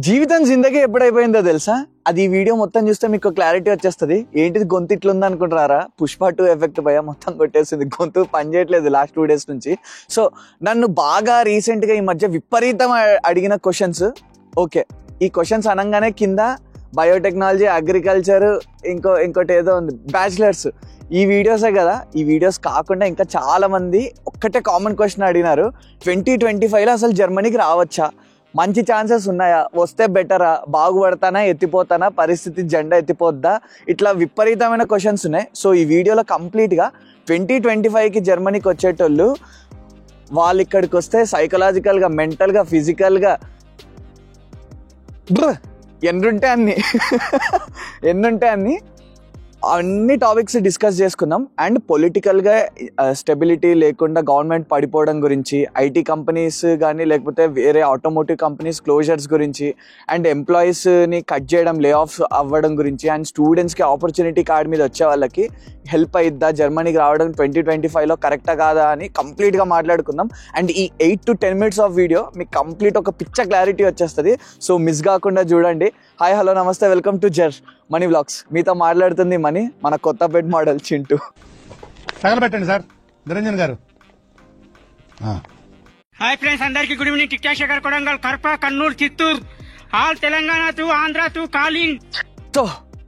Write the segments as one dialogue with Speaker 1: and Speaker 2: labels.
Speaker 1: జీవితం జిందగీ ఎప్పుడైపోయిందో తెలుసా? అది ఈ వీడియో మొత్తం చూస్తే మీకు క్లారిటీ వచ్చేస్తుంది. ఏంటిది గొంతు ఇట్లుంది అనుకుంటున్నారా? పుష్ప 2 ఎఫెక్ట్ భయ మొత్తం కొట్టేసింది, గొంతు పని చేయట్లేదు లాస్ట్ 2 days నుంచి. సో నన్ను బాగా రీసెంట్గా ఈ మధ్య విపరీతం అడిగిన క్వశ్చన్స్. ఓకే, ఈ క్వశ్చన్స్ అనగానే కింద బయోటెక్నాలజీ, అగ్రికల్చర్, ఇంకోటి ఏదో ఉంది, బ్యాచిలర్స్. ఈ వీడియోసే కదా. ఈ వీడియోస్ కాకుండా ఇంకా చాలా మంది ఒక్కటే కామన్ క్వశ్చన్ అడిగినారు, 2025లో అసలు జర్మనీకి రావచ్చా, మంచి ఛాన్సెస్ ఉన్నాయా, వస్తే బెటరా, బాగుపడతానా, ఎత్తిపోతానా, పరిస్థితి జెండా ఎత్తిపోద్దా, ఇట్లా విపరీతమైన క్వశ్చన్స్ ఉన్నాయి. సో ఈ వీడియోలో కంప్లీట్గా 2025కి జర్మనీకి వచ్చేటోళ్ళు వాళ్ళు ఇక్కడికి వస్తే సైకలాజికల్గా, మెంటల్గా, ఫిజికల్గా ఎన్నుంటే అన్ని టాపిక్స్ డిస్కస్ చేసుకుందాం. అండ్ పొలిటికల్గా స్టెబిలిటీ లేకుండా గవర్నమెంట్ పడిపోవడం గురించి, ఐటీ కంపెనీస్ కానీ లేకపోతే వేరే ఆటోమోటివ్ కంపెనీస్ క్లోజర్స్ గురించి, అండ్ ఎంప్లాయీస్ని కట్ చేయడం, లే ఆఫ్ అవ్వడం గురించి, అండ్ స్టూడెంట్స్కి ఆపర్చునిటీ కార్డ్ మీద వచ్చే వాళ్ళకి హెల్ప్ అయిద్దా, జర్మనీకి రావడం 2025లో కరెక్టా కాదా అని కంప్లీట్గా మాట్లాడుకుందాం. అండ్ ఈ 8 to 10 minutes ఆఫ్ వీడియో మీకు కంప్లీట్ ఒక పిచ్చ క్లారిటీ వచ్చేస్తుంది. సో మిస్ కాకుండా చూడండి. హాయ్, హలో, నమస్తే, వెల్కమ్ టు మనీ వ్లాగ్స్. మీతో మాట్లాడుతుంది మనీ, మన కొత్త పెట్ మోడల్ చింటూ.
Speaker 2: తగలబెట్టండి సార్ నిరంజన్ గారు.
Speaker 3: హాయ్ ఫ్రెండ్స్, అందరికి గుడ్ ఈవినింగ్. టిక్కా శేఖర్, కొడంగల్, కర్ప, Kurnool, Chittoor, all Telangana to Andhra to calling.
Speaker 1: So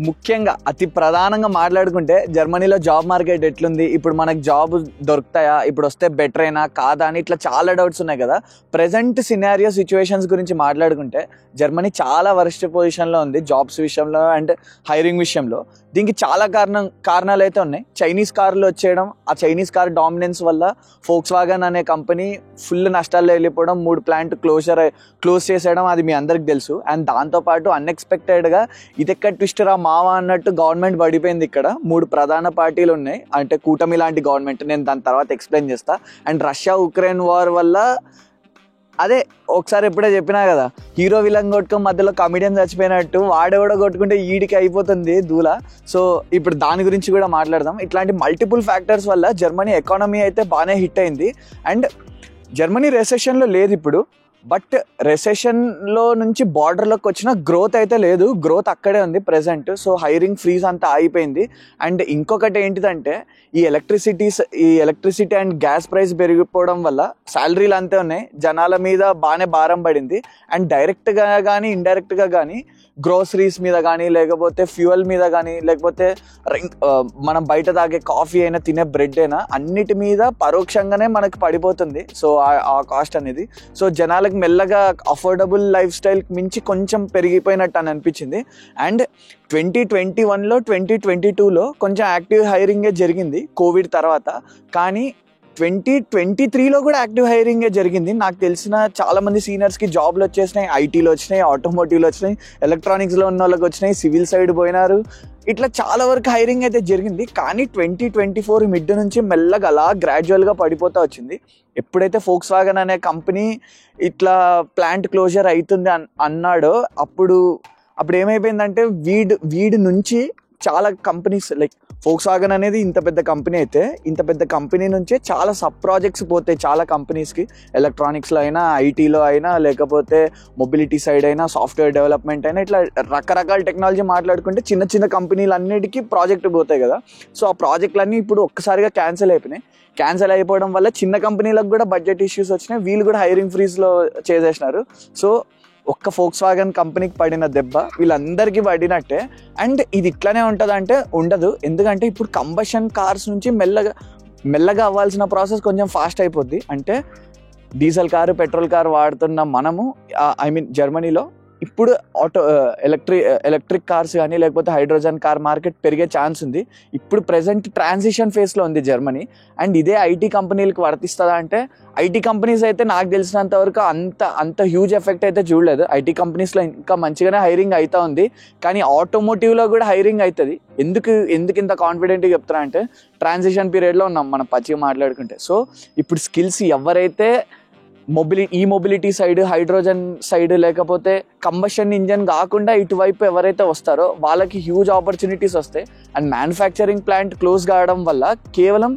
Speaker 1: ముఖ్యంగా అతి ప్రధానంగా మాట్లాడుకుంటే జర్మనీలో జాబ్ మార్కెట్ ఎట్లుంది, ఇప్పుడు మనకు జాబ్ దొరుకుతాయా, ఇప్పుడు వస్తే బెటరేనా కాదా అని ఇట్లా చాలా డౌట్స్ ఉన్నాయి కదా. ప్రజెంట్ సినారియో సిచ్యువేషన్స్ గురించి మాట్లాడుకుంటే జర్మనీ చాలా వరస్ట్ పొజిషన్లో ఉంది జాబ్స్ విషయంలో అండ్ హైరింగ్ విషయంలో. దీనికి చాలా కారణాలు అయితే ఉన్నాయి. చైనీస్ కార్లు వచ్చేయడం, ఆ చైనీస్ కార్ డామినెన్స్ వల్ల ఫోక్స్ వాగన్ అనే కంపెనీ ఫుల్ నష్టాల్లో వెళ్ళిపోవడం, 3 ప్లాంట్ క్లోజ్ చేసేయడం, అది మీ అందరికి తెలుసు. అండ్ దాంతోపాటు అన్ఎక్స్పెక్టెడ్గా ఇది ఎక్కడ ట్విస్ట్ రా మావా అన్నట్టు గవర్నమెంట్ పడిపోయింది. ఇక్కడ 3 ప్రధాన పార్టీలు ఉన్నాయి, అంటే కూటమి లాంటి గవర్నమెంట్. నేను దాని తర్వాత ఎక్స్ప్లెయిన్ చేస్తా. అండ్ రష్యా ఉక్రెయిన్ వార్ వల్ల, అదే ఒకసారి ఎప్పుడే చెప్పినా కదా, హీరో విలన్ కొట్టుకొని మధ్యలో కమిడియన్ చచ్చిపోయినట్టు వాడెవడో కొట్టుకుంటే ఈడికి అయిపోతుంది దూల. సో ఇప్పుడు దాని గురించి కూడా మాట్లాడదాం. ఇట్లాంటి మల్టిపుల్ ఫ్యాక్టర్స్ వల్ల జర్మనీ ఎకానమీ అయితే బాగానే హిట్ అయింది. అండ్ జర్మనీ రెసెషన్లో లేదు ఇప్పుడు, బట్ రెసెషన్లో నుంచి బార్డర్లోకి వచ్చిన గ్రోత్ అయితే లేదు, గ్రోత్ అక్కడే ఉంది ప్రెసెంట్. సో హైరింగ్ ఫ్రీజ్ అంతా ఆగిపోయింది. అండ్ ఇంకొకటి ఏంటిదంటే ఈ ఎలక్ట్రిసిటీ అండ్ గ్యాస్ ప్రైస్ పెరిగిపోవడం వల్ల శాలరీలు అంతే ఉన్నాయి, జనాల మీద బాగానే భారం పడింది. అండ్ డైరెక్ట్గా కానీ ఇండైరెక్ట్గా కానీ గ్రోసరీస్ మీద కానీ లేకపోతే ఫ్యూయల్ మీద కానీ లేకపోతే మనం బయట తాగే కాఫీ అయినా తినే బ్రెడ్ అయినా అన్నిటి మీద పరోక్షంగానే మనకు పడిపోతుంది. సో ఆ కాస్ట్ అనేది సో జనాలకు మెల్లగా అఫోర్డబుల్ లైఫ్ స్టైల్కి మించి కొంచెం పెరిగిపోయినట్టు అని అనిపించింది. అండ్ 2021లో 2022లో కొంచెం యాక్టివ్ హైరింగే జరిగింది కోవిడ్ తర్వాత, కానీ 2023లో కూడా యాక్టివ్ హైరింగే జరిగింది. నాకు తెలిసిన చాలామంది సీనియర్స్కి జాబ్లు వచ్చేసినాయి, ఐటీలో వచ్చినాయి, ఆటోమోటివ్లో వచ్చినాయి, ఎలక్ట్రానిక్స్లో ఉన్న వాళ్ళకి వచ్చినాయి, సివిల్ సైడ్ పోయినారు, ఇట్లా చాలా వరకు హైరింగ్ అయితే జరిగింది. కానీ 2024 మిడ్ నుంచి మెల్లగా అలా గ్రాడ్యువల్గా పడిపోతూ వచ్చింది. ఎప్పుడైతే ఫోక్స్ వాగన్ అనే కంపెనీ ఇట్లా ప్లాంట్ క్లోజర్ అవుతుంది అన్నాడో అప్పుడు ఏమైపోయిందంటే వీడి నుంచి చాలా కంపెనీస్, లైక్ ఫోక్స్ వాగన్ అనేది ఇంత పెద్ద కంపెనీ అయితే ఇంత పెద్ద కంపెనీ నుంచే చాలా సబ్ ప్రాజెక్ట్స్ పోతాయి చాలా కంపెనీస్కి. ఎలక్ట్రానిక్స్లో అయినా, ఐటీలో అయినా, లేకపోతే మొబిలిటీ సైడ్ అయినా, సాఫ్ట్వేర్ డెవలప్మెంట్ అయినా, ఇట్లా రకరకాల టెక్నాలజీ మాట్లాడుకుంటే చిన్న చిన్న కంపెనీలు అన్నిటికీ ప్రాజెక్ట్ పోతాయి కదా. సో ఆ ప్రాజెక్టులన్నీ ఇప్పుడు ఒక్కసారిగా క్యాన్సిల్ అయిపోయినాయి. క్యాన్సిల్ అయిపోవడం వల్ల చిన్న కంపెనీలకు కూడా బడ్జెట్ ఇష్యూస్ వచ్చినాయి, వీళ్ళు కూడా హైరింగ్ ఫ్రీజ్లో చేసేసినారు. సో ఒక్క ఫోక్స్ వాగన్ కంపెనీకి పడిన దెబ్బ వీళ్ళందరికీ పడినట్టే. అండ్ ఇది ఇట్లానే ఉంటుందంటే ఉండదు, ఎందుకంటే ఇప్పుడు కంబషన్ కార్స్ నుంచి మెల్లగా అవ్వాల్సిన ప్రాసెస్ కొంచెం ఫాస్ట్ అయిపోద్ది. అంటే డీజిల్ కారు, పెట్రోల్ కారు వాడుతున్న మనము, జర్మనీలో ఇప్పుడు ఎలక్ట్రిక్ కార్స్ కానీ లేకపోతే హైడ్రోజన్ కార్ మార్కెట్ పెరిగే ఛాన్స్ ఉంది. ఇప్పుడు ప్రెసెంట్ ట్రాన్సిషన్ ఫేస్లో ఉంది జర్మనీ. అండ్ ఇదే ఐటీ కంపెనీలకు వర్తిస్తుందా అంటే, ఐటీ కంపెనీస్ అయితే నాకు తెలిసినంత వరకు అంత హ్యూజ్ ఎఫెక్ట్ అయితే చూడలేదు. ఐటీ కంపెనీస్లో ఇంకా మంచిగానే హైరింగ్ అవుతా ఉంది, కానీ ఆటోమోటివ్లో కూడా హైరింగ్ అవుతుంది. ఎందుకు ఇంత కాన్ఫిడెంట్గా చెప్తున్నా అంటే, ట్రాన్సిషన్ పీరియడ్లో ఉన్నాం మనం పచ్చిగా మాట్లాడుకుంటే. సో ఇప్పుడు స్కిల్స్ ఎవరైతే మొబిలిటీ సైడ్, హైడ్రోజన్ సైడ్, లేకపోతే కంబషన్ ఇంజన్ కాకుండా ఇటువైపు ఎవరైతే వస్తారో వాళ్ళకి హ్యూజ్ ఆపర్చునిటీస్ వస్తాయి. అండ్ మ్యానుఫ్యాక్చరింగ్ ప్లాంట్ క్లోజ్ కావడం వల్ల కేవలం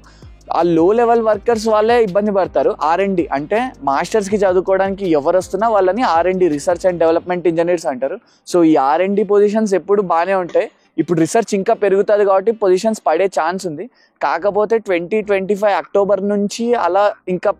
Speaker 1: ఆ లో లెవెల్ వర్కర్స్ వాళ్ళే ఇబ్బంది పడతారు. R&D అంటే మాస్టర్స్కి చదువుకోవడానికి ఎవరు వస్తున్నా వాళ్ళని R&D, research and development engineers అంటారు. సో ఈ R&D పొజిషన్స్ ఎప్పుడు బాగానే ఉంటాయి. ఇప్పుడు రీసెర్చ్ ఇంకా పెరుగుతుంది కాబట్టి పొజిషన్స్ పడే ఛాన్స్ ఉంది. కాకపోతే 2025 అక్టోబర్ నుంచి అలా ఇంకా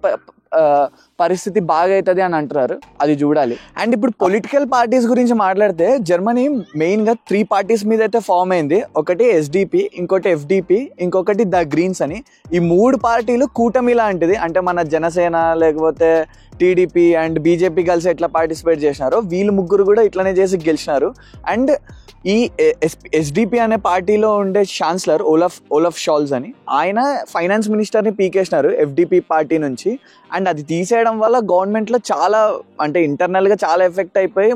Speaker 1: పరిస్థితి బాగా అవుతుంది అని అంటున్నారు, అది చూడాలి. అండ్ ఇప్పుడు పొలిటికల్ పార్టీస్ గురించి మాట్లాడితే జర్మనీ మెయిన్గా 3 పార్టీస్ మీద అయితే ఫామ్ అయింది. ఒకటి SDP, ఇంకోటి FDP, ఇంకొకటి ద గ్రీన్స్ అని. ఈ 3 పార్టీలు కూటమి లాంటిది. అంటే మన జనసేన లేకపోతే TDP అండ్ BJP కలిసి ఎట్లా పార్టిసిపేట్ చేసినారో వీళ్ళు ముగ్గురు కూడా ఇట్లనే చేసి గెలిచినారు. అండ్ ఈ SDP అనే పార్టీలో ఉండే ఛాన్సలర్ ఓలఫ్ షాల్జ్ అని, ఆయన ఫైనాన్స్ మినిస్టర్ని పీకేసినారు FDP పార్టీ నుంచి. అండ్ అది తీసేయడం వల్ల గవర్నమెంట్లో చాలా అంటే ఇంటర్నల్గా చాలా ఎఫెక్ట్ అయిపోయి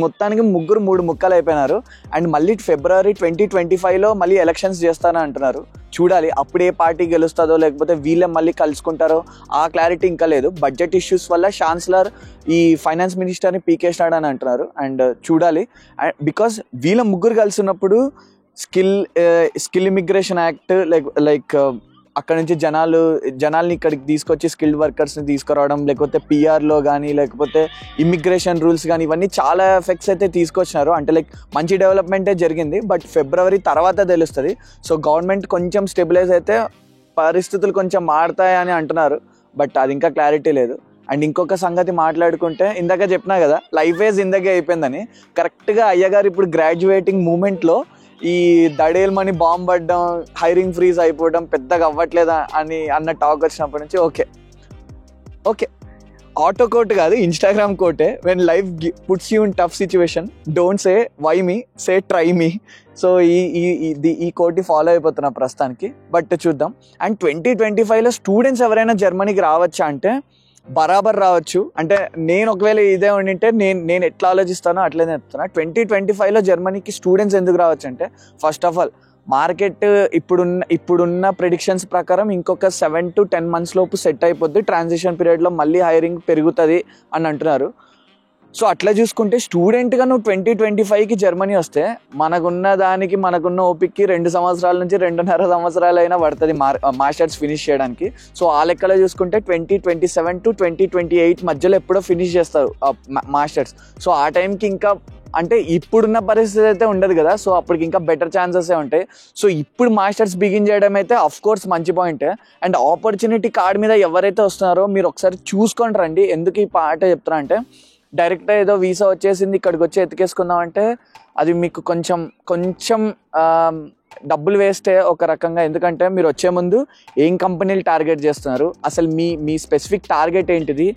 Speaker 1: మొత్తానికి 3 ముక్కలు అయిపోయినారు. అండ్ మళ్ళీ ఫిబ్రవరి 2025లో మళ్ళీ ఎలక్షన్స్ చేస్తారని అంటున్నారు. చూడాలి అప్పుడు ఏ పార్టీ గెలుస్తుందో లేకపోతే వీళ్ళే మళ్ళీ కలుసుకుంటారో ఆ క్లారిటీ ఇంకా లేదు. బడ్జెట్ ఇష్యూస్ వల్ల ఛాన్సలర్ ఈ ఫైనాన్స్ మినిస్టర్ని పీకేసినాడు అని అంటున్నారు. అండ్ చూడాలి, బికాస్ వీళ్ళ ముగ్గురు కలిసి ఉన్నప్పుడు స్కిల్ ఇమిగ్రేషన్ యాక్ట్ లైక్ అక్కడ నుంచి జనాల్ని ఇక్కడికి తీసుకొచ్చి స్కిల్డ్ వర్కర్స్ని తీసుకురావడం, లేకపోతే PRలో కానీ లేకపోతే ఇమిగ్రేషన్ రూల్స్ కానీ ఇవన్నీ చాలా ఎఫెక్ట్స్ అయితే తీసుకొచ్చినారు. అంటే లైక్ మంచి డెవలప్మెంటే జరిగింది. బట్ ఫిబ్రవరి తర్వాత తెలుస్తుంది. సో గవర్నమెంట్ కొంచెం స్టెబిలైజ్ అయితే పరిస్థితులు కొంచెం మారుతాయని అంటున్నారు. బట్ అది ఇంకా క్లారిటీ లేదు. అండ్ ఇంకొక సంగతి మాట్లాడుకుంటే ఇందాక చెప్పినా కదా లైఫే జిందగీ అయిపోయిందని. కరెక్ట్గా అయ్యగారు ఇప్పుడు గ్రాడ్యుయేటింగ్ మూమెంట్లో ఈ దడేల్ మనీ బాంబ్ పడడం, హైరింగ్ ఫ్రీజ్ అయిపోవడం పెద్దగా అవ్వట్లేదా అన్న టాక్ వచ్చినప్పటి నుంచి ఓకే ఆటో కోట్ కాదు, ఇన్స్టాగ్రామ్ కోటే. When life puts you in tough situation don't say why me, say try me. So ఈ కోటి ఫాలో అయిపోతున్నా ప్రస్తుతానికి. బట్ చూద్దాం. అండ్ 2025లో స్టూడెంట్స్ ఎవరైనా జర్మనీకి రావచ్చా అంటే బరాబర్ రావచ్చు. అంటే నేను ఒకవేళ ఇదే ఉండింటే నేను ఎట్లా ఆలోచిస్తానో అట్లనే చెప్తున్నా. 2025లో జర్మనీకి స్టూడెంట్స్ ఎందుకు రావచ్చు అంటే, ఫస్ట్ ఆఫ్ ఆల్ మార్కెట్ ఇప్పుడున్న ప్రెడిక్షన్స్ ప్రకారం ఇంకొక 7 to 10 months లోపు సెట్ అయిపోద్ది. ట్రాన్సిషన్ పీరియడ్లో మళ్ళీ హైరింగ్ పెరుగుతుంది అని అంటున్నారు. సో అట్లా చూసుకుంటే స్టూడెంట్గా నువ్వు 2025కి జర్మనీ వస్తే మనకున్న ఓపిక్కి 2 సంవత్సరాల నుంచి 2.5 సంవత్సరాలు అయినా పడుతుంది మాస్టర్స్ ఫినిష్ చేయడానికి. సో ఆ లెక్కలో చూసుకుంటే 2027 to 2028 మధ్యలో ఎప్పుడో ఫినిష్ చేస్తారు మాస్టర్స్. సో ఆ టైంకి ఇంకా అంటే ఇప్పుడున్న పరిస్థితి అయితే ఉండదు కదా. సో అప్పటికి ఇంకా బెటర్ ఛాన్సెస్ ఉంటాయి. సో ఇప్పుడు మాస్టర్స్ బిగిన్ చేయడం అయితే అఫ్ కోర్స్ మంచి పాయింటే. అండ్ ఆపర్చునిటీ కార్డ్ మీద ఎవరైతే వస్తున్నారో మీరు ఒకసారి చూసుకొని రండి. ఎందుకు ఈ పాట చెప్తున్నా అంటే, డైరెక్ట్గా ఏదో వీసా వచ్చేసింది ఇక్కడికి వచ్చి ఎతికేసుకుందాం అంటే అది మీకు కొంచెం డబ్బులు వేస్తే ఒక రకంగా. ఎందుకంటే మీరు వచ్చే ముందు ఏం కంపెనీలు టార్గెట్ చేస్తున్నారు, అసలు మీ స్పెసిఫిక్ టార్గెట్ ఏంటిది,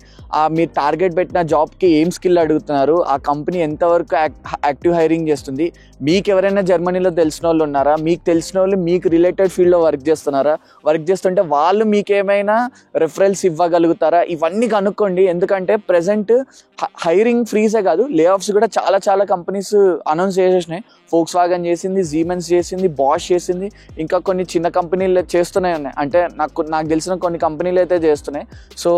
Speaker 1: మీరు టార్గెట్ పెట్టిన జాబ్కి ఏం స్కిల్ అడుగుతున్నారు, ఆ కంపెనీ ఎంతవరకు యాక్టివ్ హైరింగ్ చేస్తుంది, మీకు ఎవరైనా జర్మనీలో తెలిసిన వాళ్ళు ఉన్నారా, మీకు తెలిసిన వాళ్ళు మీకు రిలేటెడ్ ఫీల్డ్లో వర్క్ చేస్తుంటే వాళ్ళు మీకు ఏమైనా రెఫరెన్స్ ఇవ్వగలుగుతారా, ఇవన్నీ కనుక్కోండి. ఎందుకంటే ప్రజెంట్ హైరింగ్ ఫ్రీజే కాదు, లే ఆఫ్స్ కూడా చాలా కంపెనీస్ అనౌన్స్ చేసేసినాయి. ఫోక్స్వాగన్ చేసింది, జీమెన్స్ చేసింది, బాష్ చేసింది, ఇంకా కొన్ని చిన్న కంపెనీలు చేస్తున్నాయి. అంటే నాకు తెలిసిన కొన్ని కంపెనీలు అయితే చేస్తున్నాయి. సో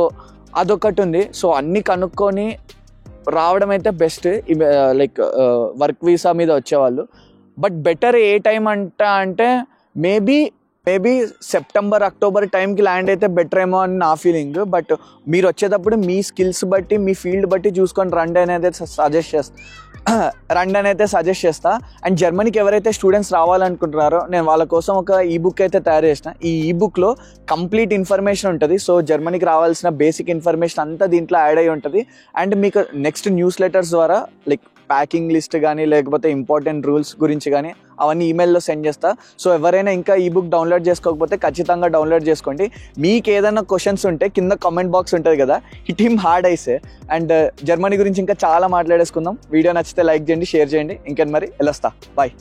Speaker 1: అదొకటి ఉంది. సో అన్నీ కనుక్కొని రావడం అయితే బెస్ట్, లైక్ వర్క్ వీసా మీద వచ్చేవాళ్ళు. బట్ బెటర్ ఏ టైం అంటే మేబీ సెప్టెంబర్ అక్టోబర్ టైంకి ల్యాండ్ అయితే బెటర్ ఏమో అని నా ఫీలింగ్. బట్ మీరు వచ్చేటప్పుడు మీ స్కిల్స్ బట్టి మీ ఫీల్డ్ బట్టి చూసుకొని రండి అనేది సజెస్ట్ చేస్తా. అండ్ జర్మనీకి ఎవరైతే స్టూడెంట్స్ రావాలనుకుంటున్నారో నేను వాళ్ళ కోసం ఒక ఈబుక్ అయితే తయారు చేసిన. ఈ ఈబుక్లో కంప్లీట్ ఇన్ఫర్మేషన్ ఉంటుంది. సో జర్మనీకి రావాల్సిన బేసిక్ ఇన్ఫర్మేషన్ అంతా దీంట్లో యాడ్ అయ్యి ఉంటుంది. అండ్ మీకు నెక్స్ట్ న్యూస్ లెటర్స్ ద్వారా లైక్ ప్యాకింగ్ లిస్ట్ కానీ లేకపోతే ఇంపార్టెంట్ రూల్స్ గురించి కానీ అవన్నీ ఈమెయిల్లో సెండ్ చేస్తా. సో ఎవరైనా ఇంకా ఈ బుక్ డౌన్లోడ్ చేసుకోకపోతే ఖచ్చితంగా డౌన్లోడ్ చేసుకోండి. మీకు ఏదైనా క్వశ్చన్స్ ఉంటే కింద కామెంట్ బాక్స్ ఉంటుంది కదా, హిట్ హిమ్ హార్డ్ ఐసే. అండ్ జర్మనీ గురించి ఇంకా చాలా మాట్లాడేసుకుందాం. వీడియో నచ్చితే లైక్ చేయండి, షేర్ చేయండి. ఇంకేం మరి వెళ్ళొస్తా, బాయ్.